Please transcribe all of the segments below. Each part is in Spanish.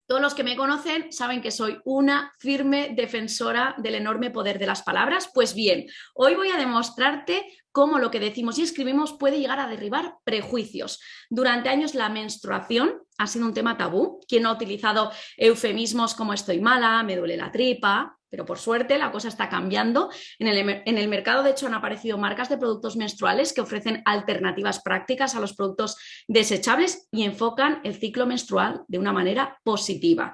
Todos los que me conocen saben que soy una firme defensora del enorme poder de las palabras. Pues bien, hoy voy a demostrarte cómo lo que decimos y escribimos puede llegar a derribar prejuicios. Durante años la menstruación ha sido un tema tabú. ¿Quién no ha utilizado eufemismos como estoy mala, me duele la tripa? Pero por suerte la cosa está cambiando. En el mercado, de hecho, han aparecido marcas de productos menstruales que ofrecen alternativas prácticas a los productos desechables y enfocan el ciclo menstrual de una manera positiva.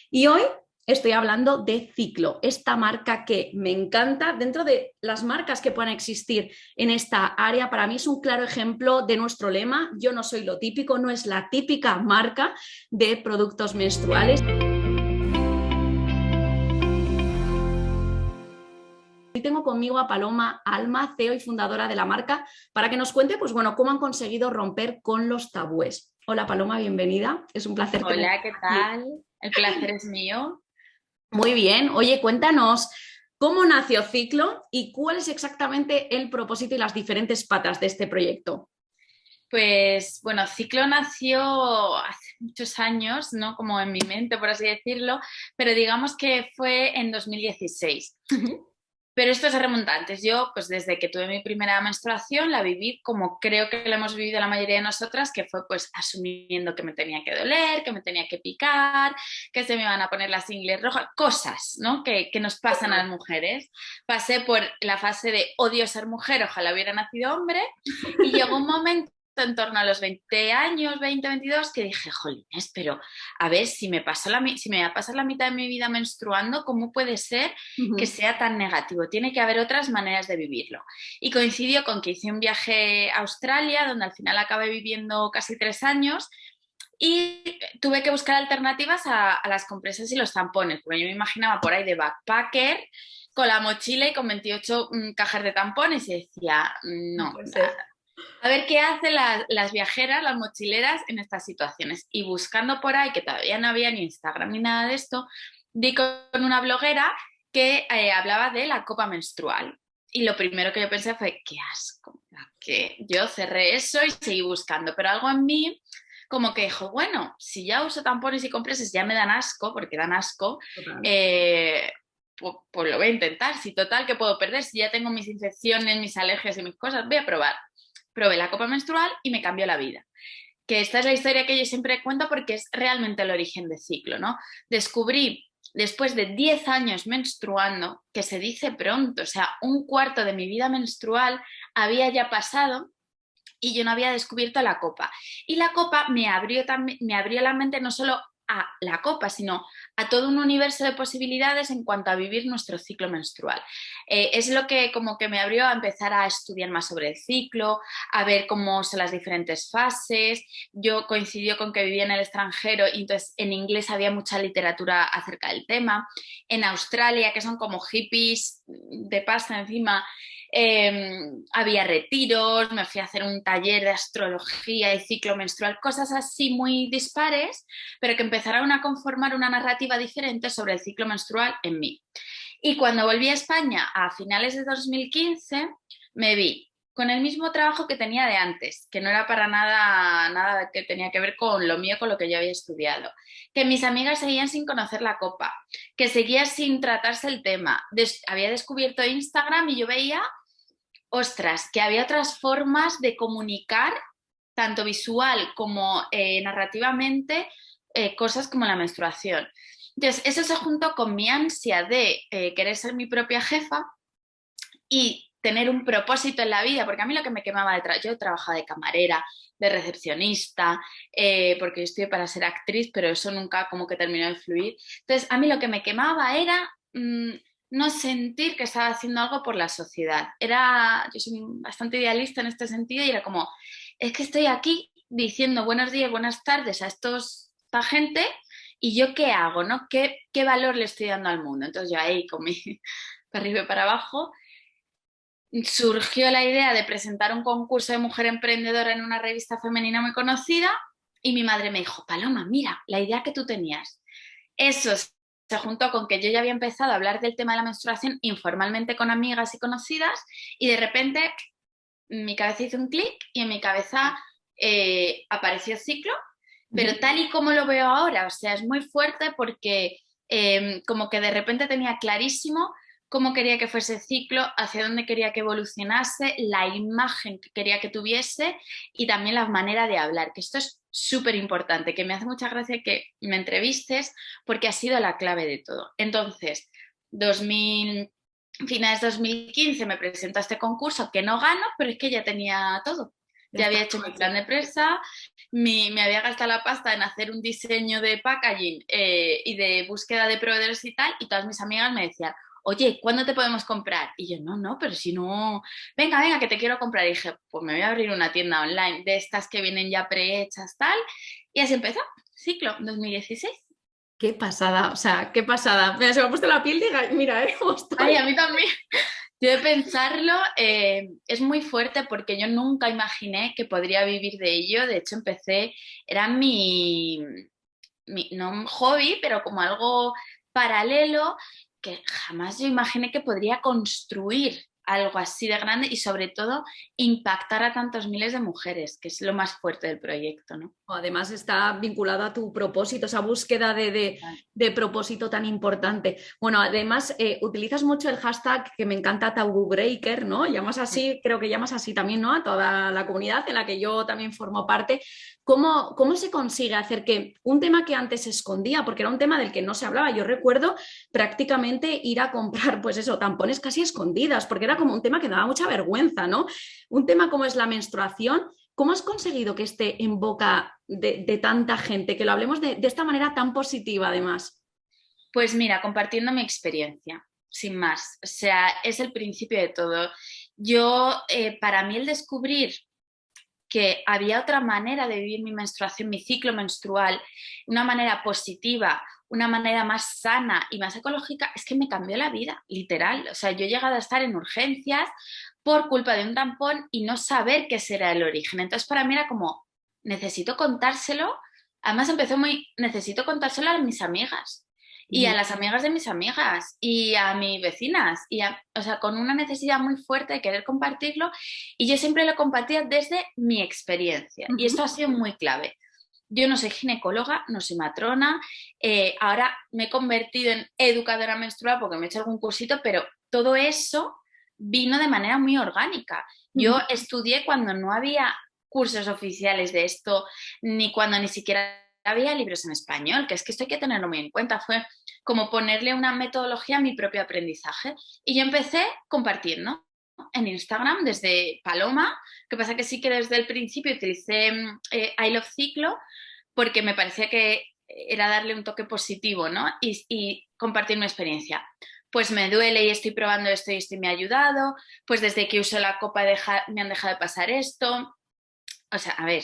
Y hoy estoy hablando de Ciclo, esta marca que me encanta. Dentro de las marcas que puedan existir en esta área, para mí es un claro ejemplo de nuestro lema: yo no soy lo típico, no es la típica marca de productos menstruales. Hoy tengo conmigo a Paloma Alma, CEO y fundadora de la marca, para que nos cuente, pues bueno, cómo han conseguido romper con los tabúes. Hola Paloma, bienvenida. Es un placer tenerte Hola, ¿qué aquí. tal? El placer es mío. Muy bien. Oye, cuéntanos cómo nació Ciclo y cuál es exactamente el propósito y las diferentes patas de este proyecto. Pues bueno, Ciclo nació hace muchos años, ¿no? Como en mi mente, por así decirlo, pero digamos que fue en 2016. Pero esto es remontante. Yo, pues desde que tuve mi primera menstruación, la viví como creo que la hemos vivido la mayoría de nosotras, que fue pues asumiendo que me tenía que doler, que me tenía que picar, que se me iban a poner las ingles rojas, cosas, ¿no? Que nos pasan a las mujeres. Pasé por la fase de odio ser mujer, ojalá hubiera nacido hombre, y llegó un momento en torno a los 20 años, 20, 22, que dije, jolines, pero a ver, si me va a pasar la mitad de mi vida menstruando, ¿cómo puede ser que sea tan negativo? Tiene que haber otras maneras de vivirlo. Y coincidió con que hice un viaje a Australia, donde al final acabé viviendo casi 3 años, y tuve que buscar alternativas a las compresas y los tampones, porque yo me imaginaba por ahí de backpacker, con la mochila y con 28 cajas de tampones, y decía, No no, puede ser. a ver qué hacen las viajeras, las mochileras en estas situaciones. Y buscando por ahí, que todavía no había ni Instagram ni nada de esto, di con una bloguera que hablaba de la copa menstrual. Y lo primero que yo pensé fue, qué asco, que yo cerré eso y seguí buscando, pero algo en mí como que dijo, bueno, si ya uso tampones y compresas ya me dan asco, porque dan asco, Total. pues lo voy a intentar. Si total, ¿qué puedo perder? Si ya tengo mis infecciones, mis alergias y mis cosas, voy a probar. Probé la copa menstrual y me cambió la vida. Que esta es la historia que yo siempre cuento porque es realmente el origen de Ciclo, ¿no? Descubrí, después de 10 años menstruando, que se dice pronto, o sea, un cuarto de mi vida menstrual había ya pasado y yo no había descubierto la copa. Y la copa me abrió la mente no solo a la copa, sino a todo un universo de posibilidades en cuanto a vivir nuestro ciclo menstrual. Es lo que como que me abrió a empezar a estudiar más sobre el ciclo, a ver cómo son las diferentes fases. Yo coincidió con que vivía en el extranjero y entonces en inglés había mucha literatura acerca del tema. En Australia, que son como hippies de pasta encima, había retiros, me fui a hacer un taller de astrología y ciclo menstrual, cosas así muy dispares, pero que empezaron a conformar una narrativa diferente sobre el ciclo menstrual en mí. Y cuando volví a España a finales de 2015, me vi con el mismo trabajo que tenía de antes, que no era para nada, nada que tenía que ver con lo mío, con lo que yo había estudiado, que mis amigas seguían sin conocer la copa, que seguía sin tratarse el tema. Había descubierto Instagram y yo veía, ostras, que había otras formas de comunicar, tanto visual como narrativamente, cosas como la menstruación. Entonces, eso se juntó con mi ansia de querer ser mi propia jefa y tener un propósito en la vida, porque a mí lo que me quemaba yo trabajaba de camarera, de recepcionista, porque yo estudié para ser actriz, pero eso nunca como que terminó de fluir. Entonces, a mí lo que me quemaba era no sentir que estaba haciendo algo por la sociedad. Yo soy bastante idealista en este sentido y era como, es que estoy aquí diciendo buenos días, buenas tardes a esta gente y yo qué hago, ¿no? ¿Qué valor le estoy dando al mundo? Entonces yo ahí con mi para arriba y para abajo surgió la idea de presentar un concurso de mujer emprendedora en una revista femenina muy conocida y mi madre me dijo, Paloma, mira, la idea que tú tenías. Eso se juntó con que yo ya había empezado a hablar del tema de la menstruación informalmente con amigas y conocidas y de repente mi cabeza hizo un clic y en mi cabeza apareció Ciclo pero tal y como lo veo ahora, o sea, es muy fuerte porque como que de repente tenía clarísimo cómo quería que fuese el ciclo, hacia dónde quería que evolucionase, la imagen que quería que tuviese y también la manera de hablar, que esto es súper importante, que me hace mucha gracia que me entrevistes porque ha sido la clave de todo. Entonces, 2000, finales de 2015 me presento a este concurso que no gano, pero es que ya tenía todo. Ya había hecho mi plan de empresa, me había gastado la pasta en hacer un diseño de packaging y de búsqueda de proveedores y tal, y todas mis amigas me decían, oye, ¿cuándo te podemos comprar? Y yo, no, pero si no, venga, que te quiero comprar. Y dije, pues me voy a abrir una tienda online de estas que vienen ya prehechas, tal, y así empezó, ciclo 2016. Qué pasada, o sea, qué pasada. Mira, se me ha puesto la piel de mira, cómo Ay, estoy. a mí también. Yo de pensarlo es muy fuerte porque yo nunca imaginé que podría vivir de ello. De hecho, empecé, era no un hobby, pero como algo paralelo que jamás yo imaginé que podría construir algo así de grande y sobre todo impactar a tantos miles de mujeres, que es lo más fuerte del proyecto, ¿no? Además está vinculado a tu propósito, esa búsqueda de propósito tan importante. Bueno, además utilizas mucho el hashtag que me encanta, Taboo Breaker, ¿no? Llamas así, creo que llamas así también, ¿no? A toda la comunidad en la que yo también formo parte. ¿Cómo se consigue hacer que un tema que antes se escondía, porque era un tema del que no se hablaba? Yo recuerdo prácticamente ir a comprar, pues eso, tampones casi escondidas, porque era como un tema que daba mucha vergüenza, ¿no? Un tema como es la menstruación. ¿Cómo has conseguido que esté en boca de tanta gente, que lo hablemos de esta manera tan positiva además? Pues mira, compartiendo mi experiencia, sin más. O sea, es el principio de todo. Yo, para mí el descubrir que había otra manera de vivir mi menstruación, mi ciclo menstrual, una manera positiva, una manera más sana y más ecológica, es que me cambió la vida, literal. O sea, yo he llegado a estar en urgencias por culpa de un tampón y no saber qué será el origen. Entonces, para mí era como, necesito contárselo. Además, empezó muy, necesito contárselo a mis amigas y a las amigas de mis amigas y a mis vecinas, o sea, con una necesidad muy fuerte de querer compartirlo y yo siempre lo compartía desde mi experiencia y esto ha sido muy clave. Yo no soy ginecóloga, no soy matrona, ahora me he convertido en educadora menstrual porque me he hecho algún cursito, pero todo eso vino de manera muy orgánica. Yo estudié cuando no había cursos oficiales de esto, ni cuando ni siquiera había libros en español, que es que esto hay que tenerlo muy en cuenta. Fue como ponerle una metodología a mi propio aprendizaje. Y yo empecé compartiendo en Instagram desde Paloma, que pasa que sí que desde el principio utilicé I Love Ciclo porque me parecía que era darle un toque positivo, ¿no? Y compartir mi experiencia. Pues me duele y estoy probando esto y esto me ha ayudado, pues desde que uso la copa me han dejado de pasar esto. O sea, a ver,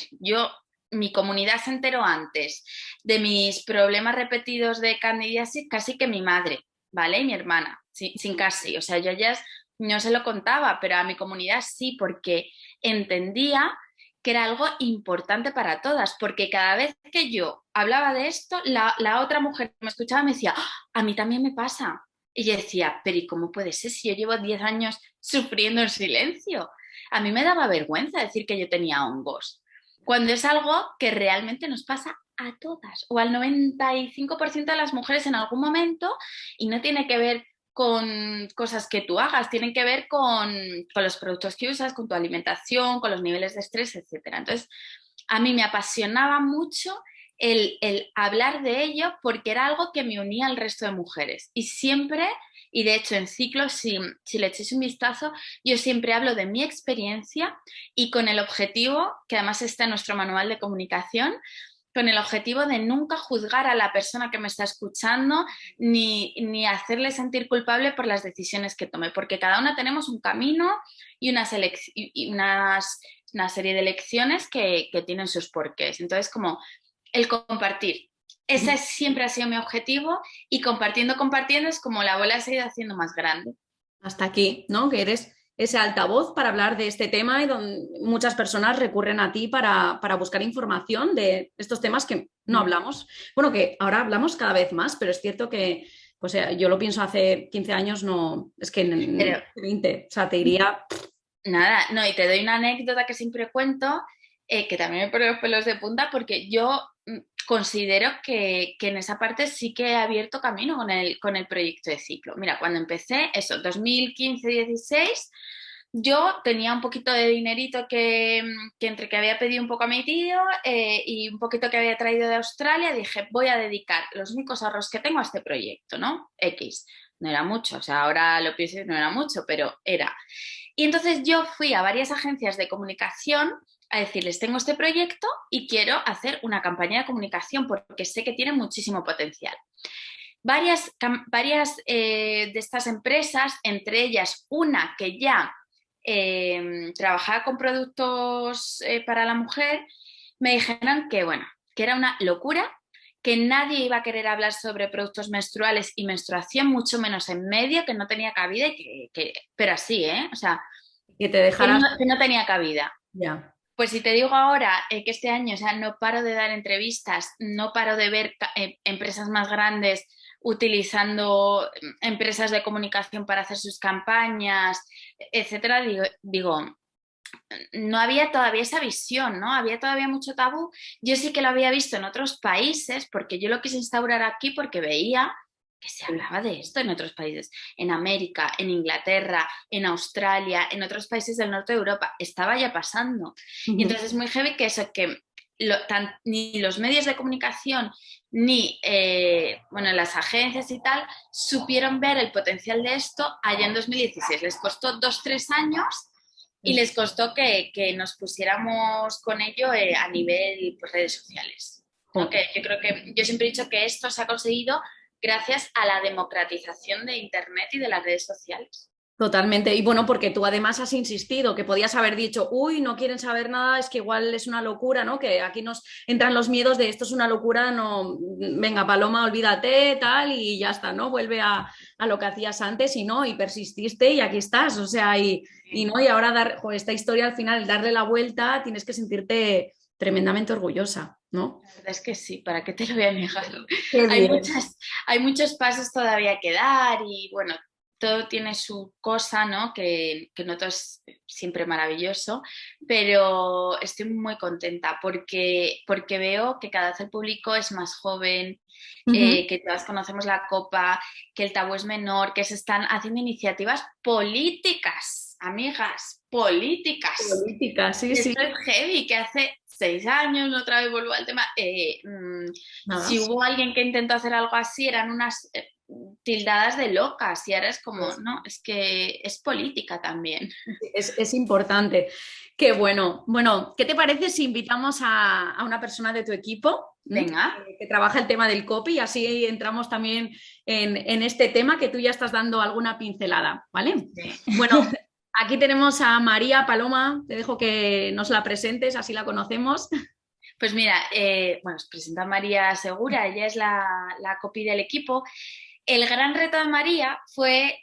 mi comunidad se enteró antes de mis problemas repetidos de candidiasis casi que mi madre, ¿vale? Y mi hermana, sin casi. O sea, yo ya no se lo contaba, pero a mi comunidad sí, porque entendía que era algo importante para todas, porque cada vez que yo hablaba de esto, la otra mujer que me escuchaba me decía, ¡ah! A mí también me pasa. Y yo decía, pero ¿y cómo puede ser si yo llevo 10 años sufriendo en silencio? A mí me daba vergüenza decir que yo tenía hongos, cuando es algo que realmente nos pasa a todas o al 95% de las mujeres en algún momento y no tiene que ver con cosas que tú hagas, tienen que ver con los productos que usas, con tu alimentación, con los niveles de estrés, etcétera. Entonces, a mí me apasionaba mucho el hablar de ello porque era algo que me unía al resto de mujeres. Y siempre, y de hecho en ciclos, si le echéis un vistazo, yo siempre hablo de mi experiencia y con el objetivo, que además está en nuestro manual de comunicación, con el objetivo de nunca juzgar a la persona que me está escuchando ni hacerle sentir culpable por las decisiones que tome, porque cada una tenemos un camino y una serie de lecciones que tienen sus porqués. Entonces, como el compartir. Ese siempre ha sido mi objetivo y compartiendo es como la bola se ha ido haciendo más grande. Hasta aquí, ¿no? Que eres ese altavoz para hablar de este tema y donde muchas personas recurren a ti para buscar información de estos temas que no hablamos. Bueno, que ahora hablamos cada vez más, pero es cierto que, pues yo lo pienso hace 15 años, no, es que en Pero 20, o sea, te diría... nada, no, y te doy una anécdota que siempre cuento, que también me pone los pelos de punta, porque yo considero que en esa parte sí que he abierto camino con el proyecto de ciclo. Mira, cuando empecé, eso, 2015-16, yo tenía un poquito de dinerito que entre que había pedido un poco a mi tío y un poquito que había traído de Australia, dije, voy a dedicar los únicos ahorros que tengo a este proyecto, ¿no? X. No era mucho, o sea, ahora lo pienso y no era mucho, pero era. Y entonces yo fui a varias agencias de comunicación a decirles, tengo este proyecto y quiero hacer una campaña de comunicación porque sé que tiene muchísimo potencial. Varias de estas empresas, entre ellas una que ya trabajaba con productos para la mujer, me dijeron que, bueno, que era una locura, que nadie iba a querer hablar sobre productos menstruales y menstruación, mucho menos en medio, que no tenía cabida, pero así, ¿eh? O sea, Que te dejaras... que no tenía cabida. Ya. Pues si te digo ahora que este año, o sea, no paro de dar entrevistas, no paro de ver empresas más grandes utilizando empresas de comunicación para hacer sus campañas, etcétera, digo, no había todavía esa visión, ¿no? Había todavía mucho tabú. Yo sí que lo había visto en otros países, porque yo lo quise instaurar aquí porque veía que se hablaba de esto en otros países, en América, en Inglaterra, en Australia, en otros países del norte de Europa. Estaba ya pasando. Y entonces es muy heavy que eso, que ni los medios de comunicación ni bueno, las agencias y tal supieron ver el potencial de esto allá en 2016. Les costó 2-3 años y les costó que nos pusiéramos con ello a nivel pues, redes sociales. ¿No? Que yo creo que yo siempre he dicho que esto se ha conseguido gracias a la democratización de Internet y de las redes sociales. Totalmente. Y bueno, porque tú además has insistido, que podías haber dicho, uy, no quieren saber nada, es que igual es una locura, ¿no? Que aquí nos entran los miedos de esto es una locura, no, venga, Paloma, olvídate, tal, y ya está, ¿no? Vuelve a lo que hacías antes y no, y persististe y aquí estás, o sea, y no, y ahora dar, joder, esta historia al final, darle la vuelta, tienes que sentirte tremendamente orgullosa, ¿no? La verdad es que sí, ¿para qué te lo voy a negar? Qué bien. Hay muchos pasos todavía que dar y bueno, todo tiene su cosa, ¿no? Que no todo es siempre maravilloso, pero estoy muy contenta porque veo que cada vez el público es más joven, que todas conocemos la copa, que el tabú es menor, que se están haciendo iniciativas políticas, amigas, políticas. Política, sí, sí. Esto es heavy, que hace 6 años, otra vez vuelvo al tema, Nada. si hubo alguien que intentó hacer algo así, eran unas tildadas de locas y ahora es como, no, es que es política también. Es importante. Qué bueno. Bueno, ¿qué te parece si invitamos a una persona de tu equipo Venga. que trabaja el tema del copy y así entramos también en este tema que tú ya estás dando alguna pincelada, ¿vale? Sí. Bueno, aquí tenemos a María Paloma, te dejo que nos la presentes, así la conocemos. Pues mira, bueno, os presenta María Segura, ella es la copy del equipo. El gran reto de María fue,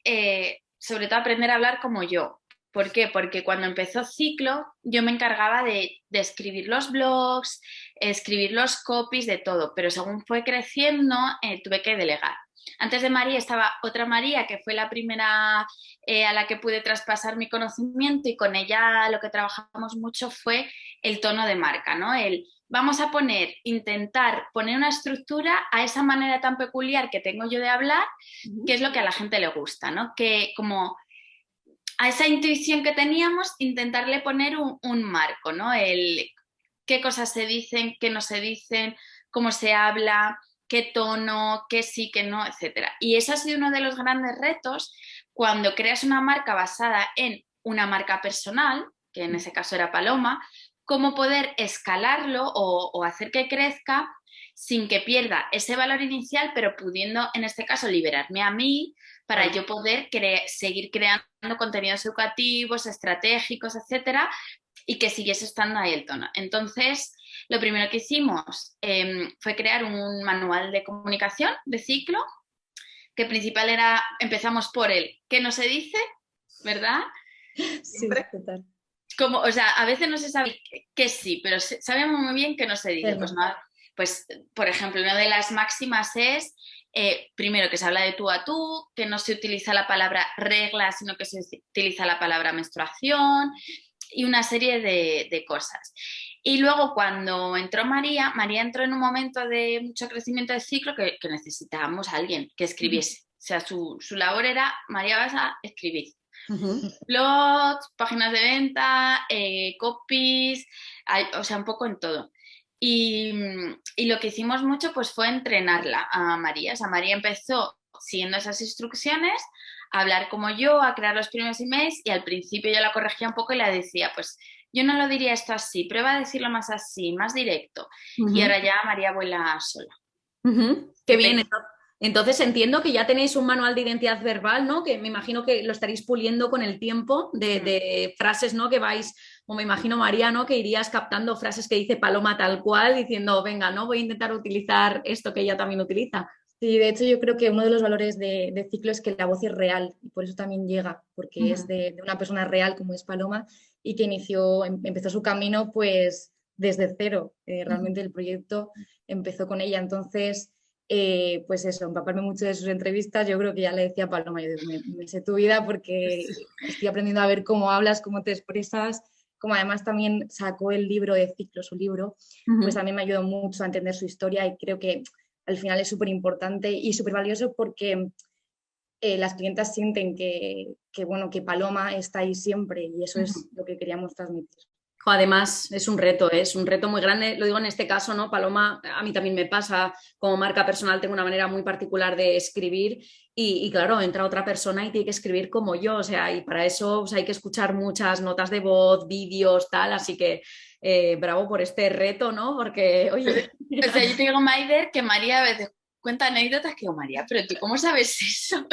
sobre todo, aprender a hablar como yo. ¿Por qué? Porque cuando empezó Ciclo, yo me encargaba de escribir los blogs, escribir los copies, de todo, pero según fue creciendo, tuve que delegar. Antes de María estaba otra María, que fue la primera a la que pude traspasar mi conocimiento y con ella lo que trabajamos mucho fue el tono de marca, ¿no? Vamos a intentar poner una estructura a esa manera tan peculiar que tengo yo de hablar, que es lo que a la gente le gusta, ¿no? Que como a esa intuición que teníamos, intentarle poner un marco, ¿no? Qué cosas se dicen, qué no se dicen, cómo se habla, qué tono, qué sí, qué no, etcétera. Y ese ha sido uno de los grandes retos cuando creas una marca basada en una marca personal, que en ese caso era Paloma, cómo poder escalarlo o hacer que crezca sin que pierda ese valor inicial, pero pudiendo, en este caso, liberarme a mí para yo poder seguir creando contenidos educativos, estratégicos, etcétera, y que siguiese estando ahí el tono. Entonces, lo primero que hicimos fue crear un manual de comunicación de ciclo, que principal era, empezamos por el qué no se dice, ¿verdad? Sí, total. Como, o sea, a veces no se sabe que sí, pero sabemos muy bien que no se dice. Pues, no, pues, por ejemplo, una de las máximas es, primero, que se habla de tú a tú, que no se utiliza la palabra regla, sino que se utiliza la palabra menstruación y una serie de cosas. Y luego cuando entró María, María entró en un momento de mucho crecimiento de ciclo que necesitábamos a alguien que escribiese. O sea, su labor era, María, vas a escribir. Blogs, páginas de venta, copies, o sea, un poco en todo. Y lo que hicimos mucho pues fue entrenarla a María. O sea, María empezó siguiendo esas instrucciones a hablar como yo, a crear los primeros emails y al principio yo la corregía un poco y le decía, pues yo no lo diría esto así, prueba a decirlo más así, más directo. Y ahora ya María vuela sola. Qué bien. Entonces entiendo que ya tenéis un manual de identidad verbal, ¿no? Que me imagino que lo estaréis puliendo con el tiempo de frases, ¿no? Que vais, o me imagino María, ¿no? Que irías captando frases que dice Paloma tal cual, diciendo, venga, ¿no? Voy a intentar utilizar esto que ella también utiliza. Sí, de hecho yo creo que uno de los valores de Ciclo es que la voz es real y por eso también llega, porque es de una persona real como es Paloma y que empezó su camino pues desde cero. Realmente el proyecto empezó con ella, entonces pues eso, empaparme mucho de sus entrevistas, yo creo que ya le decía a Paloma, yo digo, me sé tu vida porque estoy aprendiendo a ver cómo hablas, cómo te expresas, como además también sacó el libro de Ciclo, su libro, pues también me ayudó mucho a entender su historia y creo que al final es súper importante y súper valioso porque las clientas sienten bueno, que Paloma está ahí siempre y eso es lo que queríamos transmitir. Además, es un reto muy grande. Lo digo en este caso, ¿no? Paloma, a mí también me pasa, como marca personal tengo una manera muy particular de escribir y claro, entra otra persona y tiene que escribir como yo, o sea, y para eso o sea, hay que escuchar muchas notas de voz, vídeos, tal, así que bravo por este reto, ¿no? Porque, oye... O sea, yo te digo, Maider, que María a veces cuenta anécdotas que digo, María, pero tú ¿cómo sabes eso?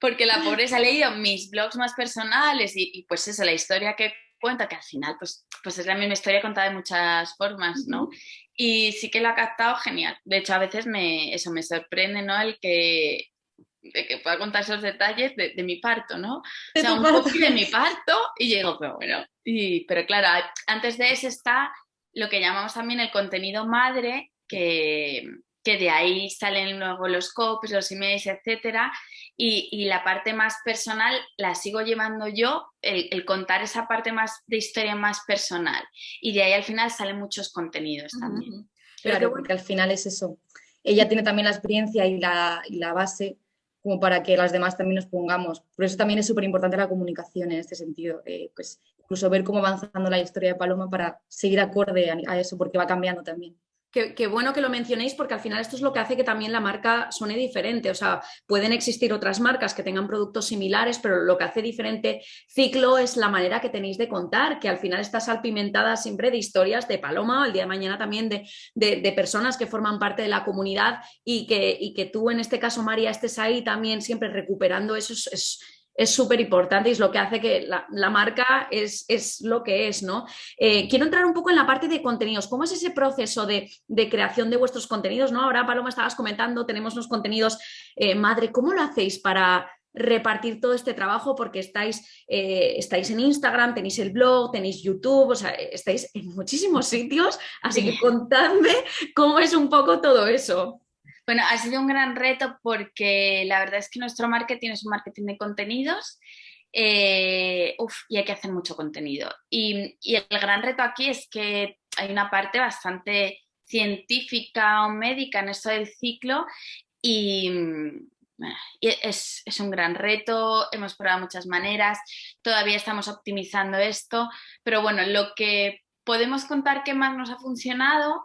Porque la pobre se ha leído mis blogs más personales y pues eso, la historia que cuenta, que al final pues es la misma historia contada de muchas formas, ¿no? Y sí que lo ha captado genial. De hecho, a veces me sorprende, ¿no? De que pueda contar esos detalles de mi parto, ¿no? O sea, un poco de mi parto y llego, pero bueno. Pero claro, antes de eso está lo que llamamos también el contenido madre, que de ahí salen luego los copies, los emails, etcétera. Y la parte más personal la sigo llevando yo, el contar esa parte más de historia más personal. Y de ahí al final salen muchos contenidos también. Claro, porque al final es eso. Ella tiene también la experiencia y la base como para que las demás también nos pongamos. Por eso también es súper importante la comunicación en este sentido. Pues incluso ver cómo va avanzando la historia de Paloma para seguir acorde a eso, porque va cambiando también. Qué bueno que lo mencionéis porque al final esto es lo que hace que también la marca suene diferente. O sea, pueden existir otras marcas que tengan productos similares, pero lo que hace diferente Ciclo es la manera que tenéis de contar, que al final está salpimentada siempre de historias de Paloma, el día de mañana también de personas que forman parte de la comunidad y que tú en este caso, María, estés ahí también siempre recuperando eso es súper importante y es lo que hace que la marca es lo que es, ¿no? Quiero entrar un poco en la parte de contenidos. ¿Cómo es ese proceso de creación de vuestros contenidos, ¿no? Ahora, Paloma, estabas comentando, tenemos los contenidos. Madre, ¿cómo lo hacéis para repartir todo este trabajo? Porque estáis en Instagram, tenéis el blog, tenéis YouTube, o sea, estáis en muchísimos sitios, así que contadme cómo es un poco todo eso. Bueno, ha sido un gran reto porque la verdad es que nuestro marketing es un marketing de contenidos y hay que hacer mucho contenido. Y el gran reto aquí es que hay una parte bastante científica o médica en esto del ciclo y es un gran reto, hemos probado muchas maneras, todavía estamos optimizando esto, pero bueno, lo que podemos contar que más nos ha funcionado.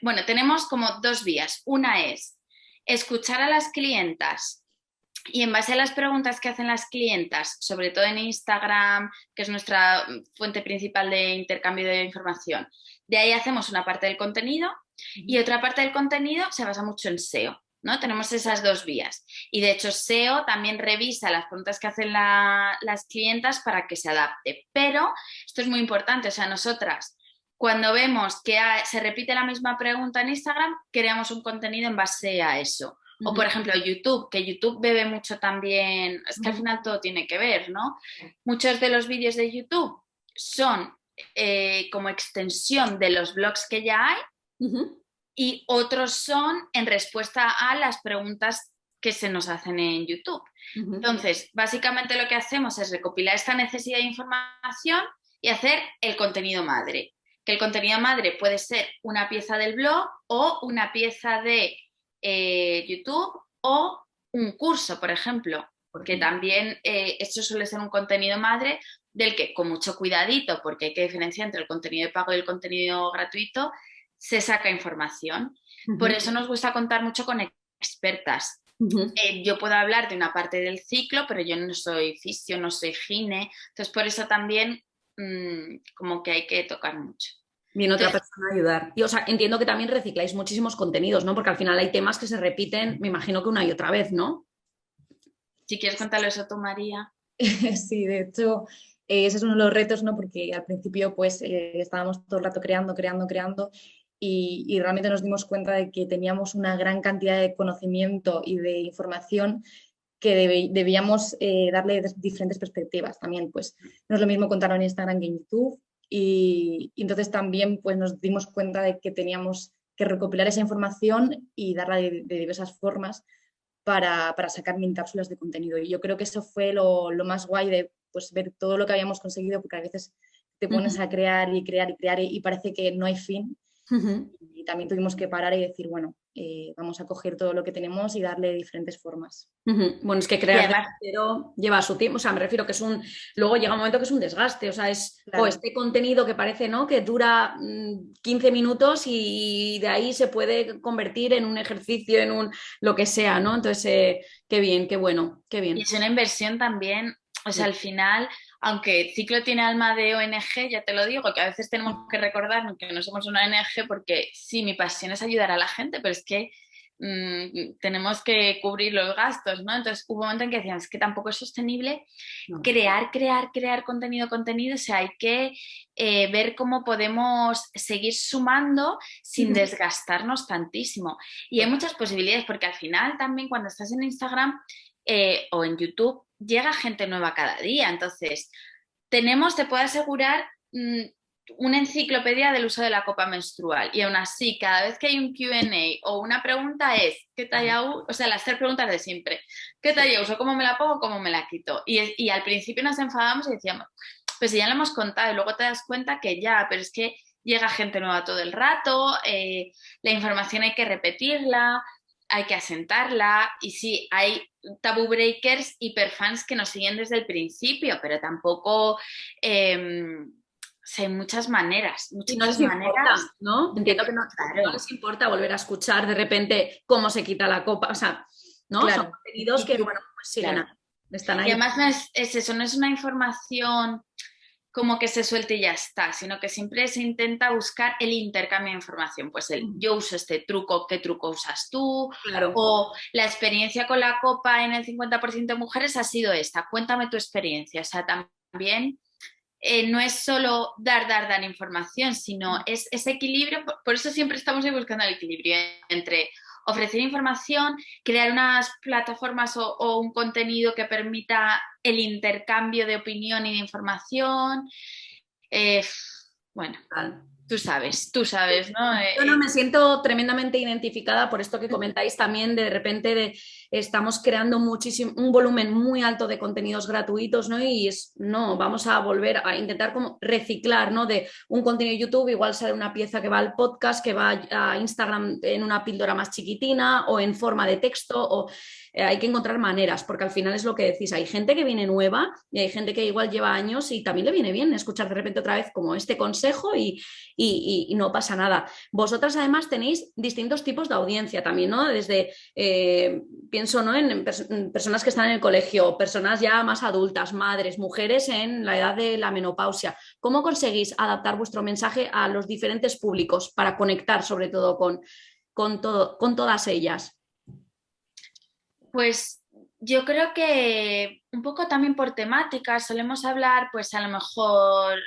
Bueno, tenemos como dos vías. Una es escuchar a las clientas y en base a las preguntas que hacen las clientas, sobre todo en Instagram, que es nuestra fuente principal de intercambio de información, de ahí hacemos una parte del contenido y otra parte del contenido se basa mucho en SEO, ¿no? Tenemos esas dos vías. Y de hecho SEO también revisa las preguntas que hacen las clientas para que se adapte. Pero esto es muy importante, o sea, nosotras cuando vemos que se repite la misma pregunta en Instagram, creamos un contenido en base a eso. O, por ejemplo, YouTube, que YouTube bebe mucho también, es que al final todo tiene que ver, ¿no? Muchos de los vídeos de YouTube son como extensión de los blogs que ya hay y otros son en respuesta a las preguntas que se nos hacen en YouTube. Entonces, básicamente lo que hacemos es recopilar esta necesidad de información y hacer el contenido madre. que el contenido madre puede ser una pieza del blog o una pieza de YouTube o un curso, por ejemplo, porque también esto suele ser un contenido madre del que con mucho cuidadito, porque hay que diferenciar entre el contenido de pago y el contenido gratuito, se saca información. Por eso nos gusta contar mucho con expertas. Yo puedo hablar de una parte del ciclo, pero yo no soy fisio, no soy gine, entonces por eso también como que hay que tocar mucho. Viene otra persona a ayudar. Y, o sea, entiendo que también recicláis muchísimos contenidos, ¿no? Porque al final hay temas que se repiten, me imagino que una y otra vez, ¿no? Si quieres contarlo eso tú, María. Sí, de hecho, ese es uno de los retos, ¿no? Porque al principio, pues, estábamos todo el rato creando y realmente nos dimos cuenta de que teníamos una gran cantidad de conocimiento y de información que debíamos darle diferentes perspectivas también, pues no es lo mismo contarlo en Instagram que en YouTube y entonces también pues nos dimos cuenta de que teníamos que recopilar esa información y darla de diversas formas para sacar mini cápsulas de contenido y yo creo que eso fue lo más guay de pues ver todo lo que habíamos conseguido porque a veces te pones a crear y crear y crear y parece que no hay fin. Y también tuvimos que parar y decir, bueno, vamos a coger todo lo que tenemos y darle diferentes formas. Bueno, es que crear de cero lleva su tiempo, o sea, me refiero que luego llega un momento que es un desgaste, o sea, claro. Este contenido que parece, ¿no? Que dura 15 minutos y de ahí se puede convertir en un ejercicio, en lo que sea, ¿no? Entonces, qué bien, qué bueno, qué bien. Y es una inversión también, o sea, al final, aunque Ciclo tiene alma de ONG, ya te lo digo, que a veces tenemos que recordarnos que no somos una ONG porque sí, mi pasión es ayudar a la gente, pero es que tenemos que cubrir los gastos, ¿no? Entonces hubo un momento en que decíamos que tampoco es sostenible crear contenido, o sea, hay que ver cómo podemos seguir sumando sin desgastarnos tantísimo. Y hay muchas posibilidades, porque al final también cuando estás en Instagram o en YouTube, llega gente nueva cada día, entonces te puedo asegurar una enciclopedia del uso de la copa menstrual y aún así cada vez que hay un Q&A o una pregunta es ¿qué talla uso? O sea, las 3 preguntas de siempre, ¿qué talla uso? ¿Cómo me la pongo? ¿Cómo me la quito? Y al principio nos enfadamos y decíamos pues ya lo hemos contado y luego te das cuenta que ya, pero es que llega gente nueva todo el rato, la información hay que repetirla, hay que asentarla y sí, hay tabú breakers hiperfans que nos siguen desde el principio, pero tampoco hay muchas maneras, muchas maneras. ¿No? Entiendo que no les importa volver a escuchar de repente cómo se quita la copa, o sea, ¿no? Claro. Son contenidos que, bueno, pues siguen, están ahí. Y además no es eso, no es una información como que se suelte y ya está, sino que siempre se intenta buscar el intercambio de información, pues yo uso este truco, ¿qué truco usas tú? Claro. O la experiencia con la copa en el 50% de mujeres ha sido esta, cuéntame tu experiencia, o sea, también no es solo dar información, sino es ese equilibrio, por eso siempre estamos ahí buscando el equilibrio entre ofrecer información, crear unas plataformas o un contenido que permita el intercambio de opinión y de información. Bueno, tú sabes, ¿no? Yo no me siento tremendamente identificada por esto que comentáis también, de repente estamos creando un volumen muy alto de contenidos gratuitos, ¿no? Y vamos a volver a intentar como reciclar, ¿no? De un contenido de YouTube, igual sale una pieza que va al podcast, que va a Instagram en una píldora más chiquitina o en forma de texto, hay que encontrar maneras, porque al final es lo que decís, hay gente que viene nueva y hay gente que igual lleva años y también le viene bien escuchar de repente otra vez como este consejo y no pasa nada. Vosotras además tenéis distintos tipos de audiencia también, ¿no? Desde, pienso, ¿no? en personas que están en el colegio, personas ya más adultas, madres, mujeres en la edad de la menopausia. ¿Cómo conseguís adaptar vuestro mensaje a los diferentes públicos para conectar sobre todo con todas ellas? Pues yo creo que un poco también por temáticas solemos hablar, pues a lo mejor,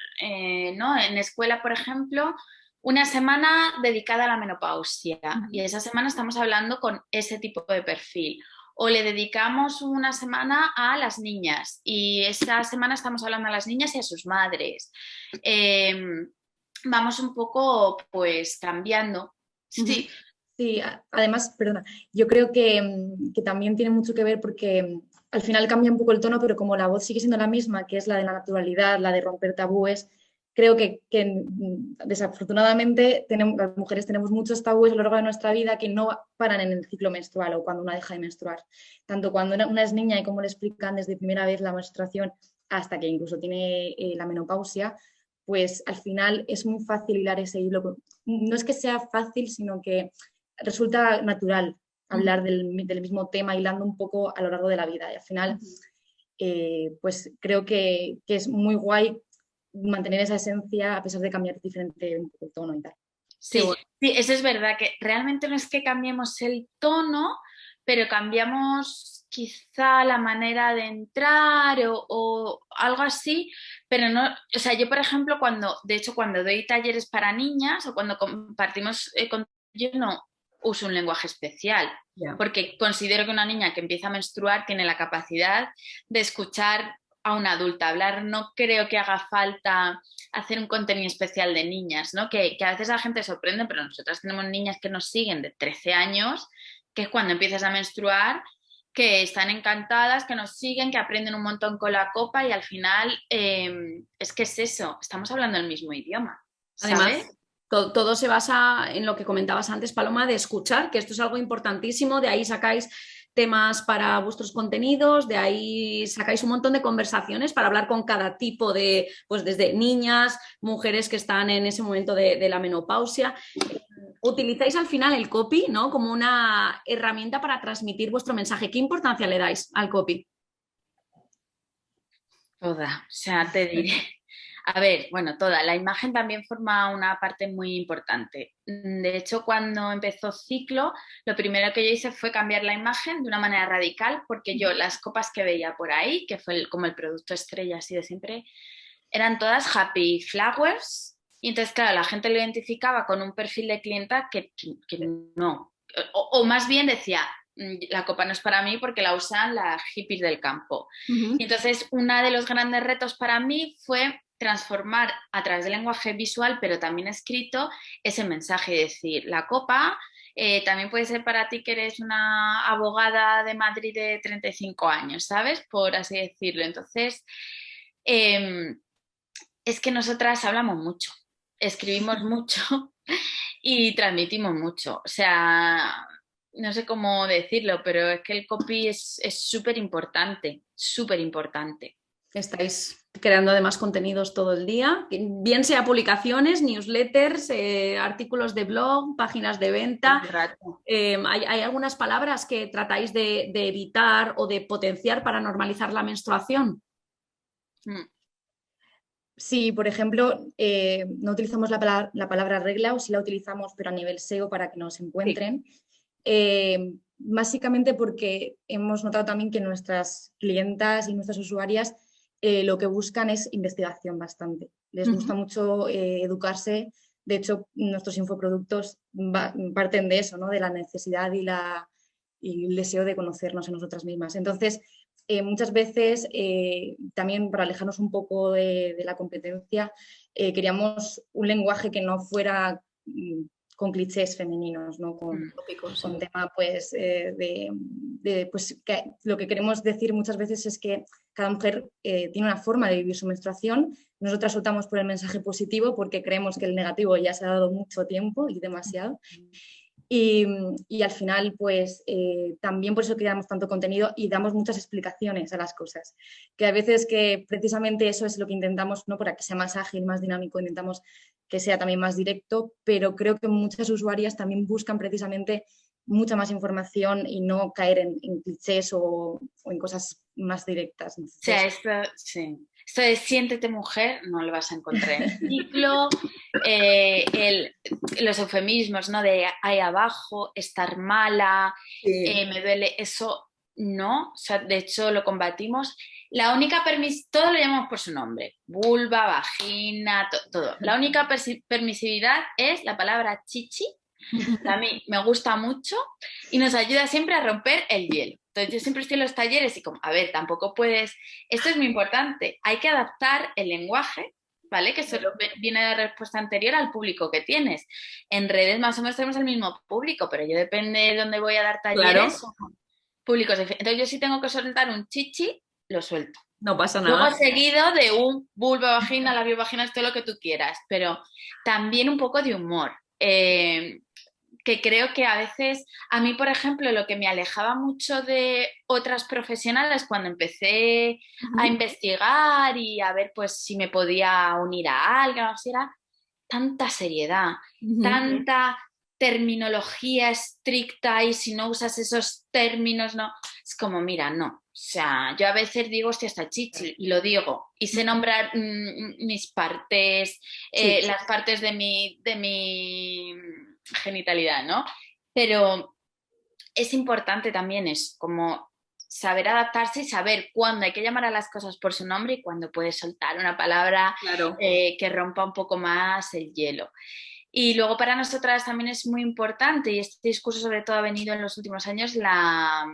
¿no? En escuela, por ejemplo, una semana dedicada a la menopausia y esa semana estamos hablando con ese tipo de perfil. O le dedicamos una semana a las niñas y esa semana estamos hablando a las niñas y a sus madres. Vamos un poco, pues, cambiando. Sí. Sí, además, perdona, yo creo que también tiene mucho que ver porque al final cambia un poco el tono, pero como la voz sigue siendo la misma, que es la de la naturalidad, la de romper tabúes, creo que desafortunadamente las mujeres tenemos muchos tabúes a lo largo de nuestra vida que no paran en el ciclo menstrual o cuando una deja de menstruar. Tanto cuando una es niña y cómo le explican desde primera vez la menstruación hasta que incluso tiene la menopausia, pues al final es muy fácil hilar ese hilo. No es que sea fácil, sino que resulta natural hablar del mismo tema hilando un poco a lo largo de la vida. Y al final, pues creo que es muy guay mantener esa esencia a pesar de cambiar diferente un poco el tono y tal. Sí, sí, eso es verdad, que realmente no es que cambiemos el tono, pero cambiamos quizá la manera de entrar o algo así, pero no, o sea, yo por ejemplo de hecho cuando doy talleres para niñas o cuando compartimos yo no uso un lenguaje especial, porque considero que una niña que empieza a menstruar tiene la capacidad de escuchar a una adulta hablar. No creo que haga falta hacer un contenido especial de niñas, ¿no? Que a veces la gente sorprende, pero nosotras tenemos niñas que nos siguen de 13 años, que es cuando empiezas a menstruar, que están encantadas, que nos siguen, que aprenden un montón con la copa y al final es que es eso, estamos hablando el mismo idioma, ¿sabes? Además, todo se basa en lo que comentabas antes, Paloma, de escuchar, que esto es algo importantísimo, de ahí sacáis temas para vuestros contenidos, de ahí sacáis un montón de conversaciones para hablar con cada tipo de, pues desde niñas, mujeres que están en ese momento de la menopausia. Utilizáis al final el copy, ¿no? Como una herramienta para transmitir vuestro mensaje. ¿Qué importancia le dais al copy? Toda, o sea, te diré. A ver, bueno, toda. La imagen también forma una parte muy importante. De hecho, cuando empezó Ciclo, lo primero que yo hice fue cambiar la imagen de una manera radical, porque yo las copas que veía por ahí, que fue como el producto estrella así de siempre, eran todas Happy Flowers. Y entonces, claro, la gente lo identificaba con un perfil de clienta que no. O más bien decía, la copa no es para mí porque la usan las hippies del campo. Y entonces, uno de los grandes retos para mí fue transformar a través del lenguaje visual, pero también escrito, ese mensaje y decir, la copa también puede ser para ti que eres una abogada de Madrid de 35 años, ¿sabes? Por así decirlo. Entonces, es que nosotras hablamos mucho, escribimos mucho y transmitimos mucho. O sea, no sé cómo decirlo, pero es que el copy es súper importante, súper importante. Estáis creando además contenidos todo el día, bien sea publicaciones, newsletters, artículos de blog, páginas de venta. ¿Hay algunas palabras que tratáis de evitar o de potenciar para normalizar la menstruación? Sí, por ejemplo, no utilizamos la palabra regla, o sí la utilizamos, pero a nivel SEO para que nos encuentren. Sí. Básicamente porque hemos notado también que nuestras clientas y nuestras usuarias lo que buscan es investigación bastante. Les gusta mucho educarse. De hecho, nuestros infoproductos parten de eso, ¿no? De la necesidad y el deseo de conocernos a nosotras mismas. Entonces, muchas veces, también para alejarnos un poco de la competencia, queríamos un lenguaje que no fuera con clichés femeninos, ¿no? Con tema, pues, pues que lo que queremos decir muchas veces es que cada mujer tiene una forma de vivir su menstruación. Nosotras optamos por el mensaje positivo porque creemos que el negativo ya se ha dado mucho tiempo y demasiado. Y al final, pues también por eso creamos tanto contenido y damos muchas explicaciones a las cosas. Que a veces que precisamente eso es lo que intentamos, ¿no? Para que sea más ágil, más dinámico, intentamos que sea también más directo, pero creo que muchas usuarias también buscan precisamente mucha más información y no caer en clichés o en cosas más directas. Entonces, o sea, esto de siéntete mujer no lo vas a encontrar en Ciclo. Los eufemismos, ¿no? De ahí abajo, estar mala, me duele, eso no. O sea, de hecho lo combatimos. La única todo lo llamamos por su nombre, vulva, vagina, todo. La única permisividad es la palabra chichi. A mí me gusta mucho y nos ayuda siempre a romper el hielo. Entonces yo siempre estoy en los talleres y como, a ver, tampoco puedes, esto es muy importante, hay que adaptar el lenguaje, ¿vale? Que solo viene de la respuesta anterior al público que tienes. En redes más o menos tenemos el mismo público, pero yo depende de dónde voy a dar talleres, públicos diferentes. Entonces yo si tengo que soltar un chichi, lo suelto. No pasa Luego nada. seguido de un vulva vagina, labio vagina, todo lo que tú quieras, pero también un poco de humor. Que creo que a veces, a mí, por ejemplo, lo que me alejaba mucho de otras profesionales cuando empecé a Ujú, investigar y a ver pues si me podía unir a alguien o si era tanta seriedad, ujú. tanta terminología estricta y si no usas esos términos, no. Es como, mira, no. O sea, yo a veces digo, hostia, está chichi, y lo digo. Y sé nombrar mis partes, Sí. las partes de mi genitalidad, ¿no? Pero es importante también es como saber adaptarse y saber cuándo hay que llamar a las cosas por su nombre y cuándo puedes soltar una palabra Claro. que rompa un poco más el hielo. Y luego para nosotras también es muy importante, y este discurso sobre todo ha venido en los últimos años, la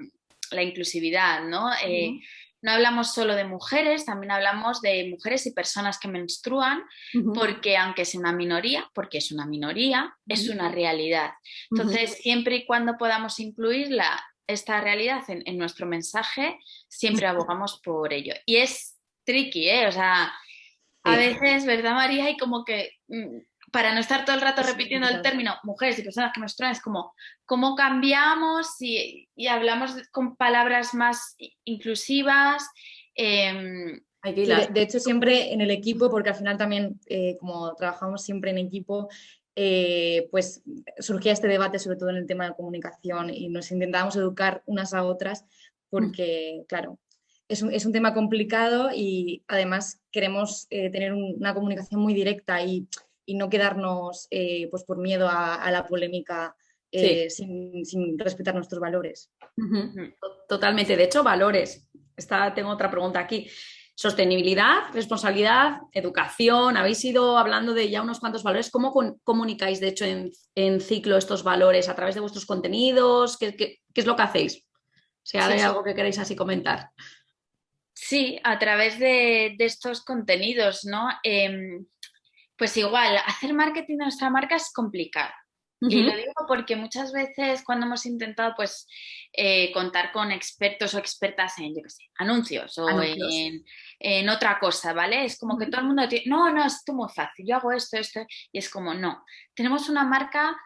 inclusividad, ¿no? Ujú, No hablamos solo de mujeres, también hablamos de mujeres y personas que menstruan, ujú, porque aunque sea una minoría, porque es una minoría, es ujú, una realidad. ujú. Entonces, siempre y cuando podamos incluirla, esta realidad en nuestro mensaje, siempre abogamos por ello. Y es tricky, ¿eh? O sea, a Sí. veces, ¿verdad, María? Y como que para no estar todo el rato Es repitiendo el complicado. término mujeres y personas que menstruan, es como cómo cambiamos y hablamos con palabras más inclusivas. Eh, Hay que Sí, hilar. de hecho siempre en el equipo, porque al final también, como trabajamos siempre en equipo, pues surgía este debate, sobre todo en el tema de comunicación, y nos intentábamos educar unas a otras, porque, claro, es un tema complicado y además queremos tener una comunicación muy directa y no quedarnos pues por miedo a la polémica Sí. sin respetar nuestros valores. Ujú. Totalmente. De hecho, valores. Tengo otra pregunta aquí. Sostenibilidad, responsabilidad, educación. Habéis ido hablando de ya unos cuantos valores. ¿Cómo comunicáis, de hecho, en ciclo estos valores? ¿A través de vuestros contenidos? ¿Qué es lo que hacéis? Si hay sí, algo que queréis así comentar. sí, a través de estos contenidos, ¿no? Pues igual, hacer marketing de nuestra marca es complicado. Y lo Ujú. digo porque muchas veces cuando hemos intentado pues contar con expertos o expertas en, yo qué sé, anuncios o Anuncios. en otra cosa, ¿vale? Es como que Ujú. todo el mundo tiene, no, no, esto es muy fácil, yo hago esto, y es como, no, tenemos una marca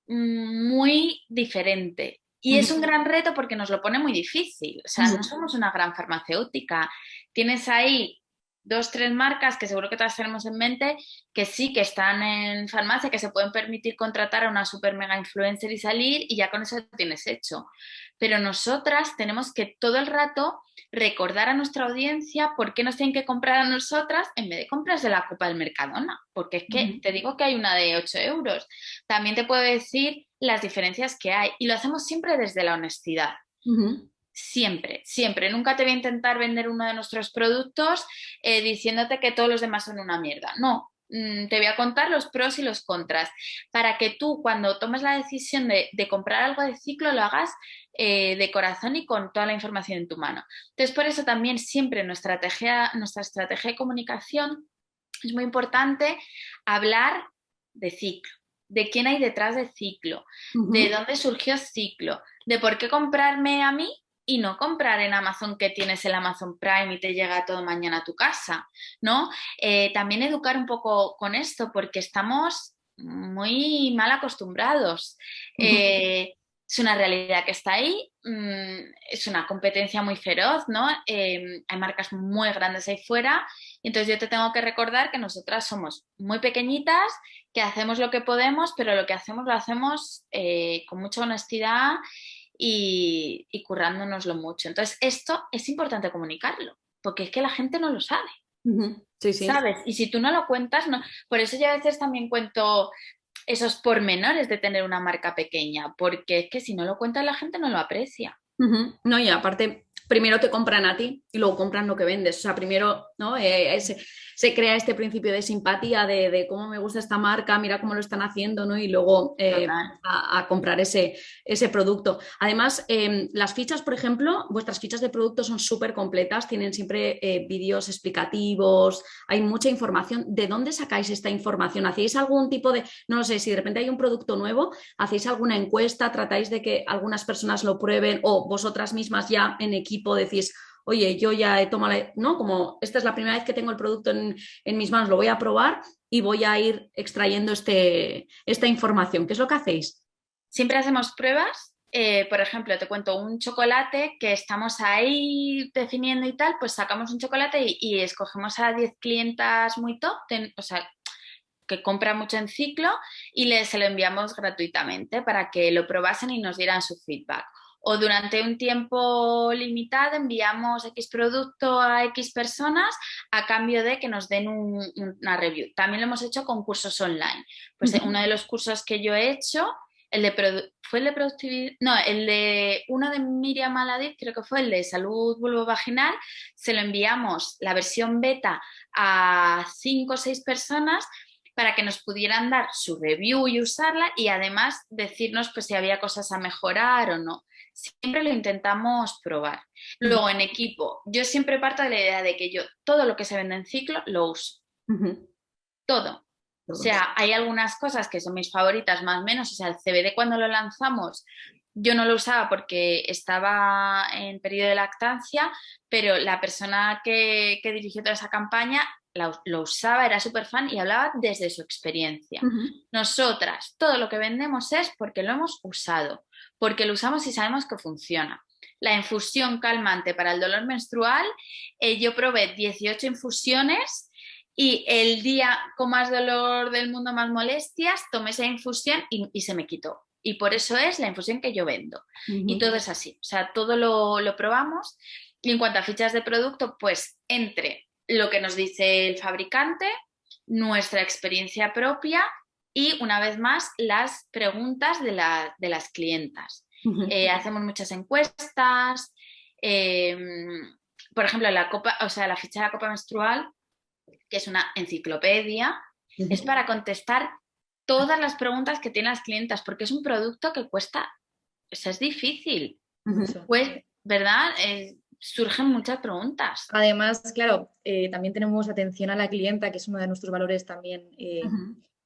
muy diferente. Y es un Ujú. gran reto porque nos lo pone muy difícil. O sea, no Ujú. somos una gran farmacéutica. Tienes ahí dos, tres marcas que seguro que todas tenemos en mente, que sí que están en farmacia, que se pueden permitir contratar a una super mega influencer y salir y ya con eso lo tienes hecho. Pero nosotras tenemos que todo el rato recordar a nuestra audiencia por qué nos tienen que comprar a nosotras en vez de compras de la Copa del Mercadona. Porque es que Ujú. te digo que hay una de 8 euros. También te puedo decir las diferencias que hay y lo hacemos siempre desde la honestidad. Ujú. Siempre, siempre. Nunca te voy a intentar vender uno de nuestros productos diciéndote que todos los demás son una mierda. No, te voy a contar los pros y los contras para que tú cuando tomes la decisión de comprar algo de ciclo lo hagas de corazón y con toda la información en tu mano. Entonces, por eso también siempre nuestra estrategia de comunicación es muy importante hablar de ciclo, de quién hay detrás de ciclo, de Ujú. dónde surgió ciclo, de por qué comprarme a mí y no comprar en Amazon que tienes el Amazon Prime y te llega todo mañana a tu casa, ¿no? También educar un poco con esto porque estamos muy mal acostumbrados. Ujú. Es una realidad que está ahí, es una competencia muy feroz, ¿no? Hay marcas muy grandes ahí fuera y entonces yo te tengo que recordar que nosotras somos muy pequeñitas, que hacemos lo que podemos, pero lo que hacemos lo hacemos con mucha honestidad y currándonoslo mucho. Entonces, esto es importante comunicarlo, porque es que la gente no lo sabe, Ujú. Sí, sí. ¿sabes? Y si tú no lo cuentas, no. Por eso yo a veces también cuento esos pormenores de tener una marca pequeña, porque es que si no lo cuentas la gente no lo aprecia. Ujú. No, y aparte, primero te compran a ti y luego compran lo que vendes. O sea, primero, ¿no? Se crea este principio de simpatía, de cómo me gusta esta marca, mira cómo lo están haciendo, ¿no? Y luego Total. a comprar ese producto. Además, las fichas, por ejemplo, vuestras fichas de producto son súper completas, tienen siempre vídeos explicativos, hay mucha información. ¿De dónde sacáis esta información? ¿Hacéis algún tipo de, no lo sé, si de repente hay un producto nuevo, hacéis alguna encuesta, tratáis de que algunas personas lo prueben o vosotras mismas ya en equipo decís, oye, yo ya he tomado, ¿no? Como esta es la primera vez que tengo el producto en mis manos, lo voy a probar y voy a ir extrayendo esta información. ¿Qué es lo que hacéis? Siempre hacemos pruebas. Por ejemplo, te cuento un chocolate que estamos ahí definiendo y tal, pues sacamos un chocolate y escogemos a 10 clientas muy top, o sea, que compran mucho en ciclo y se lo enviamos gratuitamente para que lo probasen y nos dieran su feedback. O durante un tiempo limitado enviamos X producto a X personas a cambio de que nos den una review. También lo hemos hecho con cursos online. Pues uno de los cursos que yo he hecho, ¿fue el de productividad? No, uno de Miriam Aladid, creo que fue el de salud vulvovaginal, se lo enviamos la versión beta a 5 o 6 personas para que nos pudieran dar su review y usarla y además decirnos pues si había cosas a mejorar o no. Siempre lo intentamos probar. Luego en equipo, yo siempre parto de la idea de que yo todo lo que se vende en ciclo lo uso. Todo. O sea, hay algunas cosas que son mis favoritas más o menos. O sea, el CBD cuando lo lanzamos yo no lo usaba porque estaba en periodo de lactancia, pero la persona que dirigió toda esa campaña lo usaba, era súper fan y hablaba desde su experiencia. Nosotras, todo lo que vendemos es porque lo hemos usado, porque lo usamos y sabemos que funciona. La infusión calmante para el dolor menstrual, yo probé 18 infusiones y el día con más dolor del mundo, más molestias, tomé esa infusión y se me quitó. Y por eso es la infusión que yo vendo. Y todo es así. O sea, todo lo probamos. Y en cuanto a fichas de producto, pues entre lo que nos dice el fabricante, nuestra experiencia propia y, una vez más, las preguntas de las clientas. Hacemos muchas encuestas. Por ejemplo, la ficha de la copa menstrual, que es una enciclopedia, es para contestar todas las preguntas que tienen las clientas, porque es un producto que cuesta, o sea, es difícil. Pues, ¿verdad? Surgen muchas preguntas. Además, claro, también tenemos atención a la clienta, que es uno de nuestros valores también,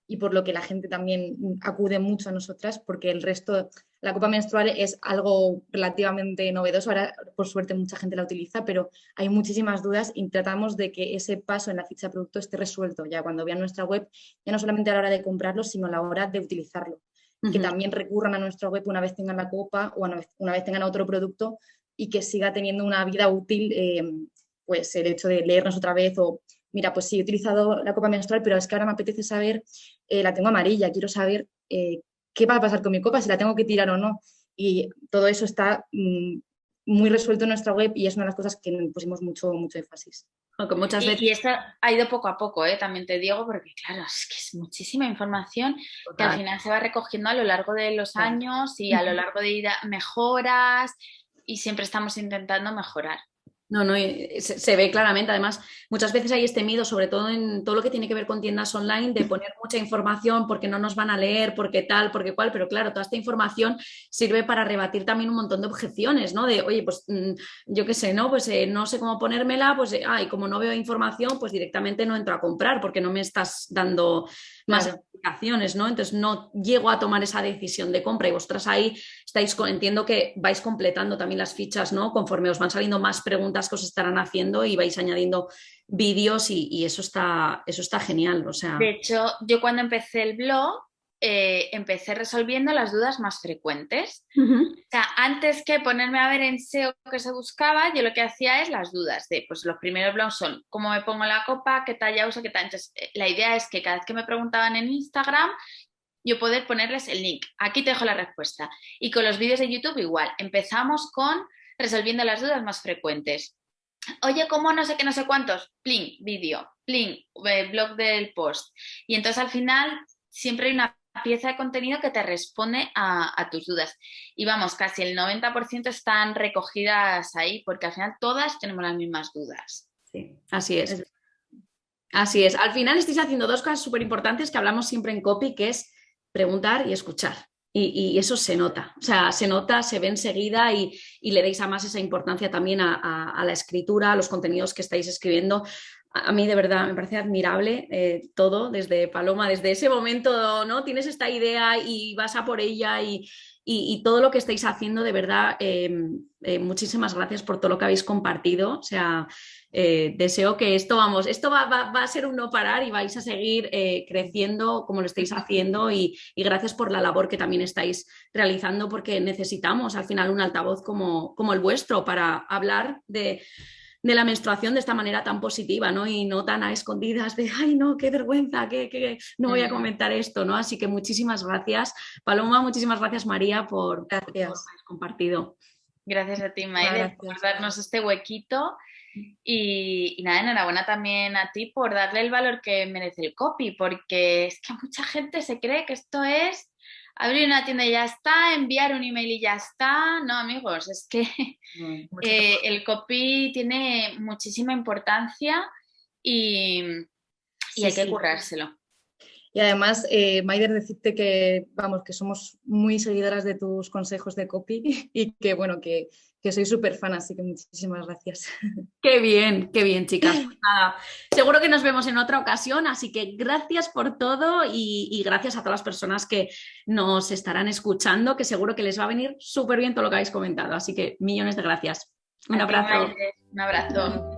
y por lo que la gente también acude mucho a nosotras, porque el resto, la copa menstrual es algo relativamente novedoso, ahora por suerte mucha gente la utiliza, pero hay muchísimas dudas y tratamos de que ese paso en la ficha de producto esté resuelto ya cuando vean nuestra web, ya no solamente a la hora de comprarlo, sino a la hora de utilizarlo. Que también recurran a nuestra web una vez tengan la copa o una vez tengan otro producto y que siga teniendo una vida útil, pues el hecho de leernos otra vez o, mira, pues sí, he utilizado la copa menstrual, pero es que ahora me apetece saber, la tengo amarilla, quiero saber qué va a pasar con mi copa, si la tengo que tirar o no. Y todo eso está muy resuelto en nuestra web y es una de las cosas que pusimos mucho énfasis. Aunque muchas veces... Y esto ha ido poco a poco, también te digo, porque claro, es que es muchísima información que al final se va recogiendo a lo largo de los años y a lo largo de mejoras y siempre estamos intentando mejorar. No, se ve claramente. Además, muchas veces hay este miedo, sobre todo en todo lo que tiene que ver con tiendas online, de poner mucha información porque no nos van a leer, porque tal, porque cual, pero claro, toda esta información sirve para rebatir también un montón de objeciones, ¿no? De, oye, pues yo qué sé, ¿no? Pues no sé cómo ponérmela, pues, y como no veo información, pues directamente no entro a comprar porque no me estás dando más explicaciones, ¿no? Entonces no llego a tomar esa decisión de compra y vosotras ahí entiendo que vais completando también las fichas, ¿no? Conforme os van saliendo más preguntas que os estarán haciendo y vais añadiendo vídeos y eso está genial. O sea... De hecho, yo cuando empecé el blog, empecé resolviendo las dudas más frecuentes. O sea, antes que ponerme a ver en SEO qué se buscaba, yo lo que hacía es las dudas de, pues los primeros blogs son cómo me pongo la copa, qué talla uso, qué talla. Entonces, la idea es que cada vez que me preguntaban en Instagram, yo poder ponerles el link. Aquí te dejo la respuesta. Y con los vídeos de YouTube igual. Empezamos con resolviendo las dudas más frecuentes. Oye, ¿cómo no sé qué, no sé cuántos? Plin, vídeo, plin, blog del post. Y entonces al final siempre hay una pieza de contenido que te responde a tus dudas. Y vamos, casi el 90% están recogidas ahí porque al final todas tenemos las mismas dudas. Sí, así es. Así es. Al final estáis haciendo dos cosas súper importantes que hablamos siempre en Copy, que es preguntar y escuchar. Y eso se nota, o sea, se nota, se ve enseguida y le deis a más esa importancia también a la escritura, a los contenidos que estáis escribiendo. A mí de verdad me parece admirable todo, desde Paloma, desde ese momento, ¿no? Tienes esta idea y vas a por ella y y todo lo que estáis haciendo, de verdad, muchísimas gracias por todo lo que habéis compartido. O sea, deseo que esto va a ser un no parar y vais a seguir creciendo como lo estáis haciendo y gracias por la labor que también estáis realizando, porque necesitamos al final un altavoz como el vuestro para hablar de la menstruación de esta manera tan positiva, ¿no? Y no tan a escondidas de, ay, no, qué vergüenza, que no voy a comentar esto, ¿no? Así que muchísimas gracias, Paloma, muchísimas gracias, María, por todo lo que habéis compartido. Gracias a ti, Maider, por darnos este huequito. Y nada, enhorabuena también a ti por darle el valor que merece el copy, porque es que mucha gente se cree que esto es abrir una tienda y ya está, enviar un email y ya está. No, amigos, es que el copy tiene muchísima importancia y hay que currárselo. Y además, Maider, decirte que, vamos, que somos muy seguidoras de tus consejos de copy y que, bueno, que soy súper fan, así que muchísimas gracias. Qué bien, chicas. Pues nada, seguro que nos vemos en otra ocasión, así que gracias por todo y gracias a todas las personas que nos estarán escuchando, que seguro que les va a venir súper bien todo lo que habéis comentado. Así que millones de gracias. Un abrazo. Un abrazo.